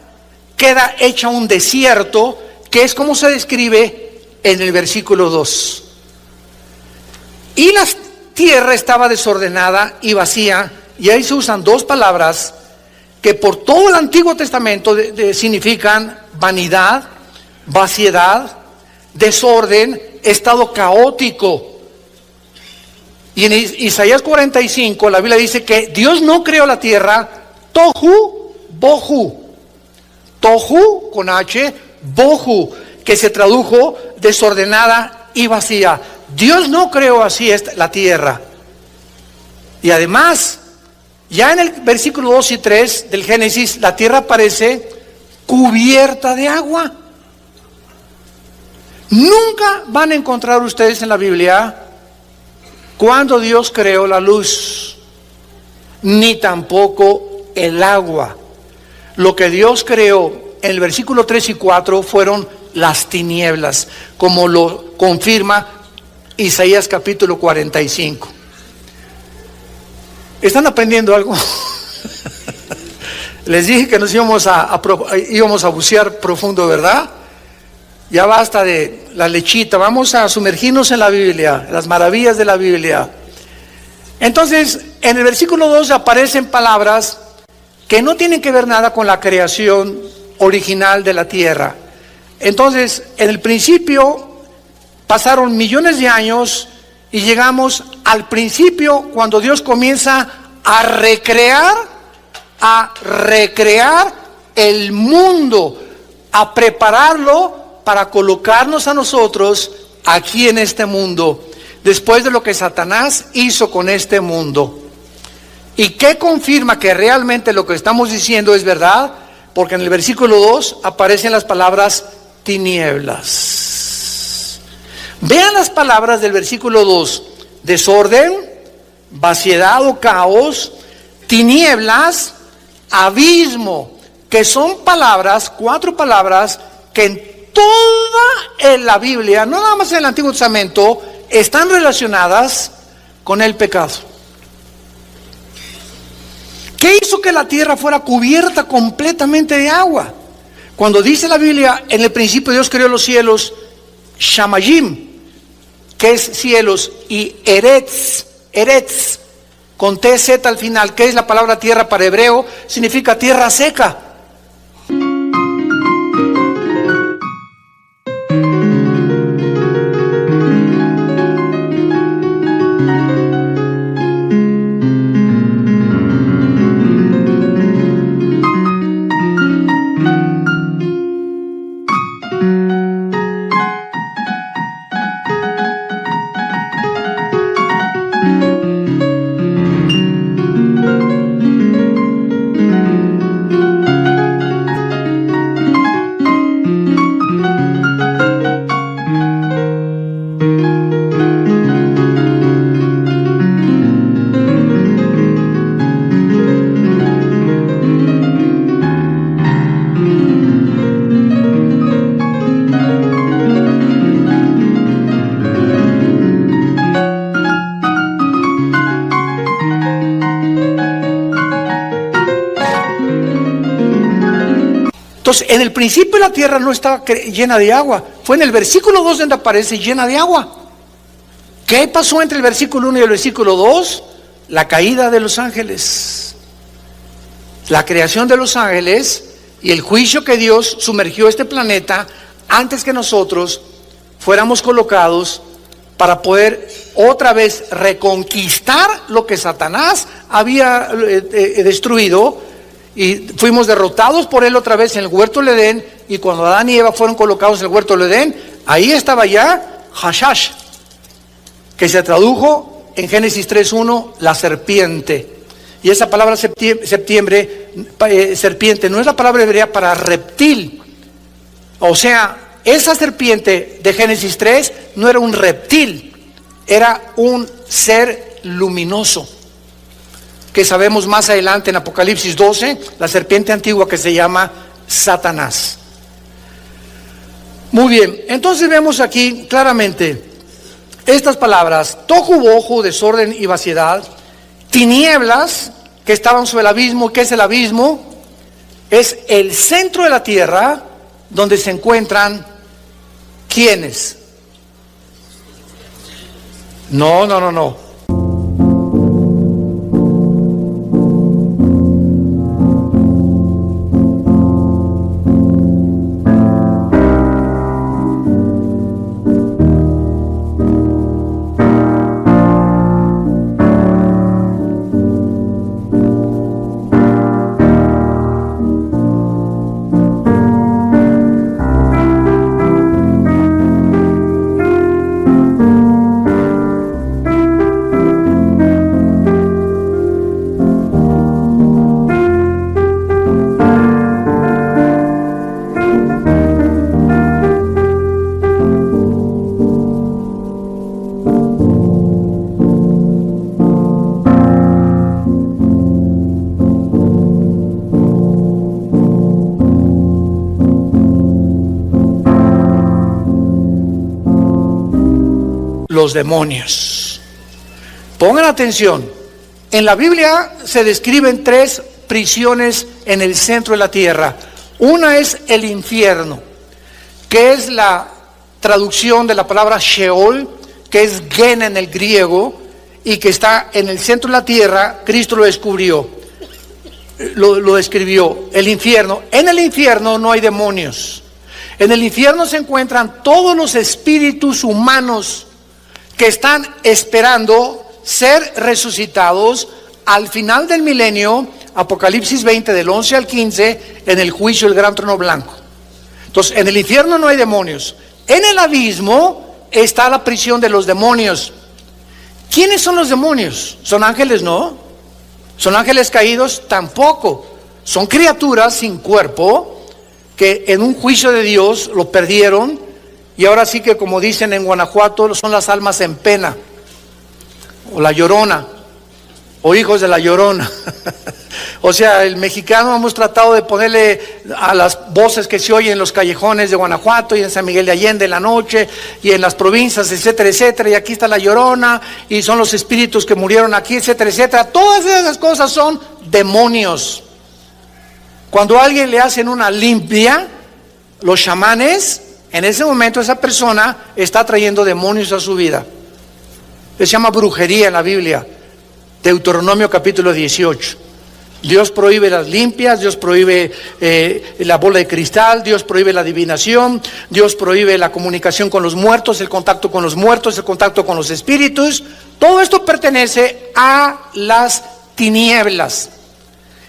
Speaker 1: queda hecha un desierto, que es como se describe en el versículo 2. Y la tierra estaba desordenada y vacía, y ahí se usan dos palabras que por todo el Antiguo Testamento significan vanidad, vaciedad, desorden, estado caótico. Y en Isaías 45 la Biblia dice que Dios no creó la tierra tohu bohu. Tohu con H, bohu, que se tradujo desordenada y vacía. Dios no creó así la tierra. Y además, ya en el versículo 2 y 3 del Génesis, la tierra aparece cubierta de agua. Nunca van a encontrar ustedes en la Biblia cuando Dios creó la luz, ni tampoco el agua. Lo que Dios creó en el versículo 3 y 4 fueron las tinieblas, como lo confirma Isaías capítulo 45. ¿Están aprendiendo algo? Les dije que nos íbamos a bucear profundo, ¿verdad? Ya basta de la lechita, vamos a sumergirnos en la Biblia, las maravillas de la Biblia. Entonces, en el versículo 2 aparecen palabras que no tienen que ver nada con la creación original de la tierra. Entonces, en el principio pasaron millones de años y llegamos al principio cuando Dios comienza a recrear el mundo, a prepararlo para colocarnos a nosotros aquí en este mundo, después de lo que Satanás hizo con este mundo. ¿Y qué confirma que realmente lo que estamos diciendo es verdad? Porque en el versículo 2 aparecen las palabras tinieblas. Vean las palabras del versículo 2: desorden, vaciedad o caos, tinieblas, abismo, que son palabras, 4 palabras que en toda la Biblia, no nada más en el Antiguo Testamento, están relacionadas con el pecado. ¿Qué hizo que la tierra fuera cubierta completamente de agua? Cuando dice la Biblia, en el principio Dios creó los cielos, Shamayim, que es cielos, y Eretz, con TZ al final, que es la palabra tierra para hebreo, significa tierra seca. Entonces, en el principio la tierra no estaba llena de agua. Fue en el versículo 2 donde aparece llena de agua. ¿Qué pasó entre el versículo 1 y el versículo 2? La caída de los ángeles, la creación de los ángeles y el juicio que Dios sumergió este planeta antes que nosotros fuéramos colocados para poder otra vez reconquistar lo que Satanás había destruido. Y fuimos derrotados por él otra vez en el huerto del Edén. Y cuando Adán y Eva fueron colocados en el huerto del Edén, ahí estaba ya Hashash, que se tradujo en Génesis 3:1, la serpiente. Y esa palabra serpiente no es la palabra hebrea para reptil. O sea, esa serpiente de Génesis 3 no era un reptil, era un ser luminoso, que sabemos más adelante en Apocalipsis 12, la serpiente antigua que se llama Satanás. Muy bien, entonces vemos aquí claramente estas palabras: tohu bohu, desorden y vaciedad; tinieblas, que estaban sobre el abismo. ¿Qué es el abismo? Es el centro de la tierra donde se encuentran ¿quiénes? No. los demonios. Pongan atención, en la Biblia se describen 3 prisiones en el centro de la tierra. Una es el infierno, que es la traducción de la palabra Sheol, que es Gena en el griego, y que está en el centro de la tierra. Cristo lo descubrió, lo describió, el infierno. En el infierno no hay demonios. En el infierno se encuentran todos los espíritus humanos que están esperando ser resucitados al final del milenio, Apocalipsis 20 del 11 al 15, en el juicio del gran trono blanco. Entonces, en el infierno no hay demonios. En el abismo está la prisión de los demonios. ¿Quiénes son los demonios? ¿Son ángeles? No. ¿Son ángeles caídos? Tampoco. Son criaturas sin cuerpo que en un juicio de Dios lo perdieron, y ahora sí que, como dicen en Guanajuato, son las almas en pena, o la llorona, o hijos de la llorona. O sea, el mexicano hemos tratado de ponerle a las voces que se oyen en los callejones de Guanajuato y en San Miguel de Allende en la noche y en las provincias, etcétera, etcétera, y aquí está la llorona y son los espíritus que murieron aquí, etcétera, etcétera. Todas esas cosas son demonios. Cuando a alguien le hacen una limpia, los chamanes, en ese momento esa persona está trayendo demonios a su vida. Se llama brujería en la Biblia, Deuteronomio capítulo 18. Dios prohíbe las limpias, Dios prohíbe la bola de cristal, Dios prohíbe la adivinación, Dios prohíbe la comunicación con los muertos, el contacto con los muertos, el contacto con los espíritus. Todo esto pertenece a las tinieblas.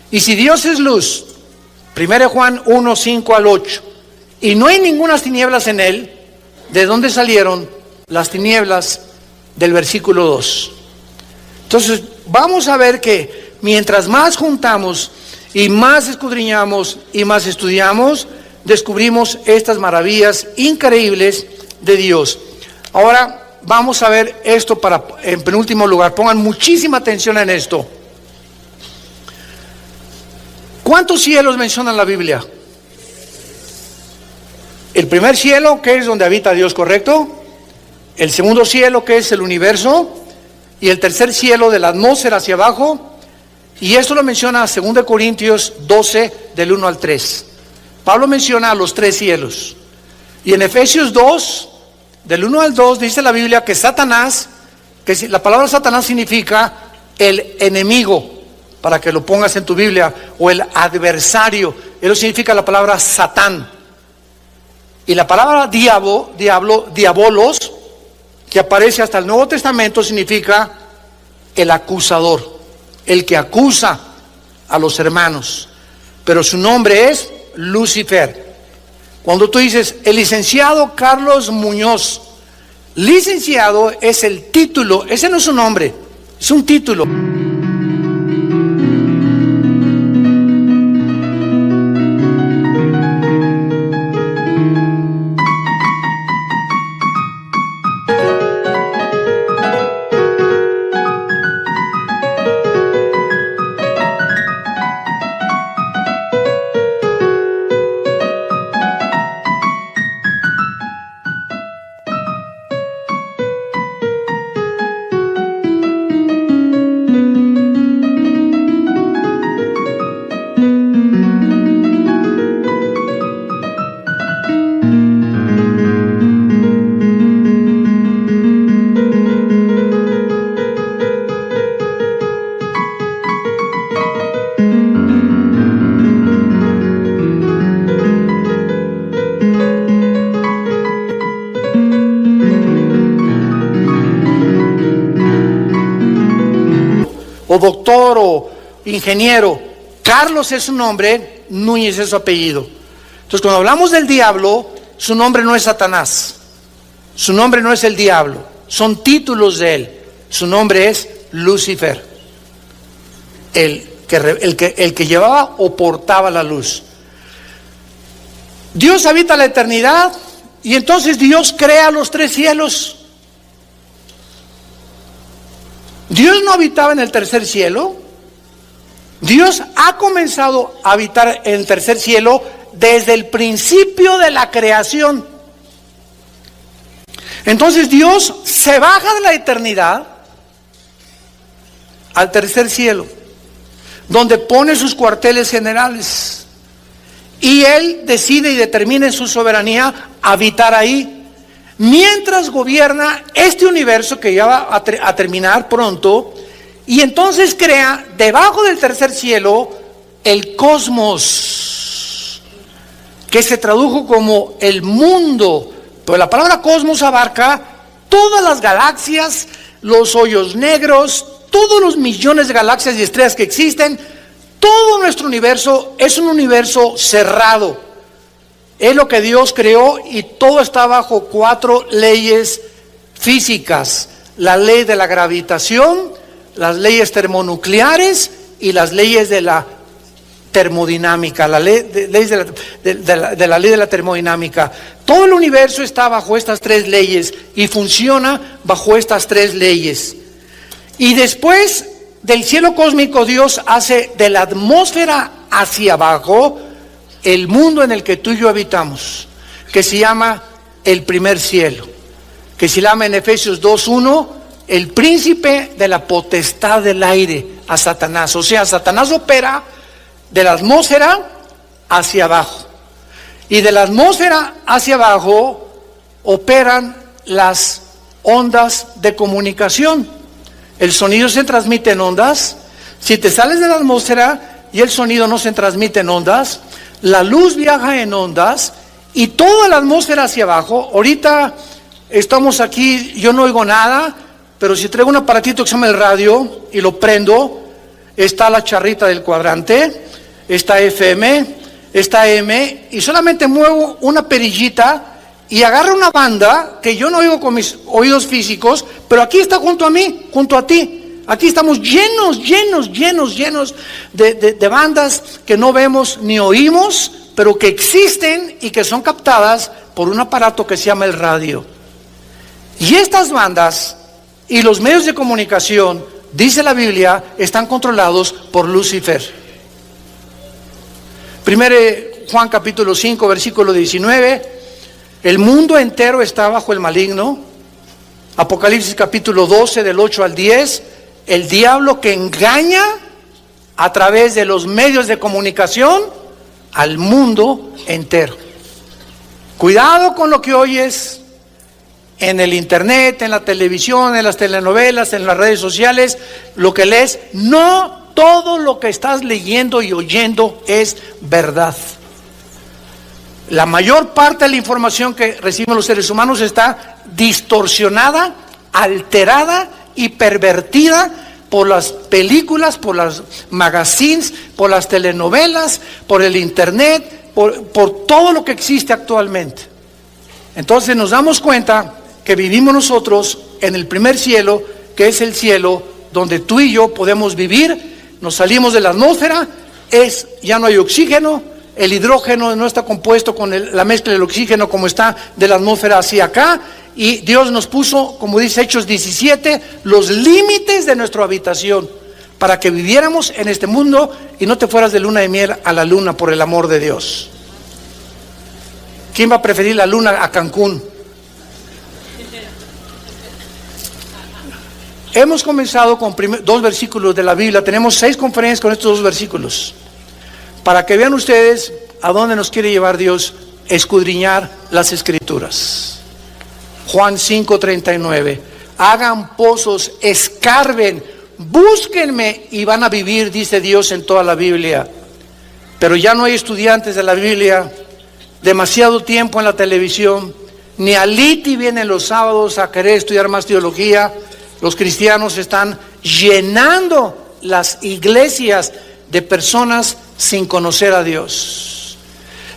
Speaker 1: Y si Dios es luz, 1 Juan 1, 5 al 8, y no hay ninguna tinieblas en él, ¿de dónde salieron las tinieblas del versículo 2? Entonces, vamos a ver que mientras más juntamos y más escudriñamos y más estudiamos, descubrimos estas maravillas increíbles de Dios. Ahora vamos a ver esto en penúltimo lugar. Pongan muchísima atención en esto. ¿Cuántos cielos menciona la Biblia? El primer cielo, que es donde habita Dios, ¿correcto? El segundo cielo, que es el universo. Y el tercer cielo, de la atmósfera hacia abajo. Y esto lo menciona 2 Corintios 12, del 1 al 3. Pablo menciona a los 3 cielos. Y en Efesios 2, del 1 al 2, dice la Biblia que Satanás, que la palabra Satanás significa el enemigo, para que lo pongas en tu Biblia, o el adversario. Eso significa la palabra Satán. Y la palabra diabolos, que aparece hasta el Nuevo Testamento, significa el acusador, el que acusa a los hermanos. Pero su nombre es Lucifer. Cuando tú dices el licenciado Carlos Muñoz, licenciado es el título, ese no es su nombre, es un título. O doctor o ingeniero. Carlos es su nombre, Núñez es su apellido. Entonces, cuando hablamos del diablo, su nombre no es Satanás, su nombre no es el diablo, son títulos de él. Su nombre es Lucifer, el que llevaba o portaba la luz. Dios habita la eternidad, y entonces Dios crea los 3 cielos. Dios no habitaba en el tercer cielo. Dios ha comenzado a habitar en el tercer cielo desde el principio de la creación. Entonces Dios se baja de la eternidad al tercer cielo, donde pone sus cuarteles generales, y Él decide y determina en su soberanía habitar ahí, mientras gobierna este universo que ya va a terminar pronto, y entonces crea debajo del tercer cielo el cosmos, que se tradujo como el mundo. Pero la palabra cosmos abarca todas las galaxias, los hoyos negros, todos los millones de galaxias y estrellas que existen. Todo nuestro universo es un universo cerrado. Es lo que Dios creó, y todo está bajo 4 leyes físicas: la ley de la gravitación, las leyes termonucleares y las leyes de la termodinámica, la ley de la ley de la termodinámica. Todo el universo está bajo estas 3 leyes y funciona bajo estas 3 leyes. Y después del cielo cósmico, Dios hace de la atmósfera hacia abajo el mundo en el que tú y yo habitamos, que se llama el primer cielo, que se llama en Efesios 2:1 el príncipe de la potestad del aire, a Satanás. O sea, Satanás opera de la atmósfera hacia abajo, y de la atmósfera hacia abajo operan las ondas de comunicación. El sonido se transmite en ondas. Si te sales de la atmósfera y el sonido no se transmite en ondas, la luz viaja en ondas, y toda la atmósfera hacia abajo. Ahorita estamos aquí, yo no oigo nada, pero si traigo un aparatito que se llama el radio y lo prendo, está la charrita del cuadrante, está FM, está AM, y solamente muevo una perillita y agarra una banda que yo no oigo con mis oídos físicos, pero aquí está junto a mí, junto a ti. Aquí estamos llenos de bandas que no vemos ni oímos, pero que existen y que son captadas por un aparato que se llama el radio. Y estas bandas y los medios de comunicación, dice la Biblia, están controlados por Lucifer. Primero Juan capítulo 5, versículo 19, el mundo entero está bajo el maligno. Apocalipsis capítulo 12, del 8 al 10, el diablo que engaña a través de los medios de comunicación al mundo entero. Cuidado con lo que oyes en el internet, en la televisión, en las telenovelas, en las redes sociales, lo que lees. No todo lo que estás leyendo y oyendo es verdad. La mayor parte de la información que reciben los seres humanos está distorsionada, alterada y pervertida por las películas, por las magazines, por las telenovelas, por el internet, por todo lo que existe actualmente. Entonces nos damos cuenta que vivimos nosotros en el primer cielo, que es el cielo donde tú y yo podemos vivir. Nos salimos de la atmósfera, ya no hay oxígeno, el hidrógeno no está compuesto con la mezcla del oxígeno como está de la atmósfera hacia acá, y Dios nos puso, como dice Hechos 17, los límites de nuestra habitación para que viviéramos en este mundo y no te fueras de luna de miel a la luna, por el amor de Dios. ¿Quién va a preferir la luna a Cancún? Hemos comenzado con 2 versículos de la Biblia. Tenemos 6 conferencias con estos 2 versículos, para que vean ustedes a dónde nos quiere llevar Dios, escudriñar las Escrituras. Juan 5:39, hagan pozos, escarben, búsquenme y van a vivir, dice Dios en toda la Biblia. Pero ya no hay estudiantes de la Biblia, demasiado tiempo en la televisión, ni Aliti vienen los sábados a querer estudiar más teología. Los cristianos están llenando las iglesias de personas sin conocer a Dios,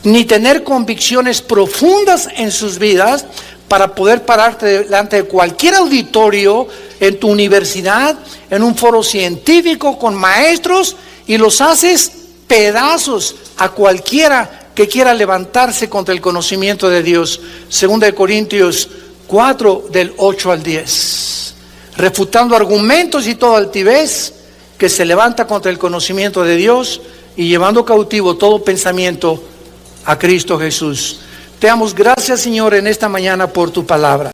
Speaker 1: ni tener convicciones profundas en sus vidas para poder pararte delante de cualquier auditorio, en tu universidad, en un foro científico con maestros, y los haces pedazos a cualquiera que quiera levantarse contra el conocimiento de Dios. 2 Corintios 4, del 8 al 10. Refutando argumentos y toda altivez que se levanta contra el conocimiento de Dios, y llevando cautivo todo pensamiento a Cristo Jesús. Te damos gracias, Señor, en esta mañana por tu palabra.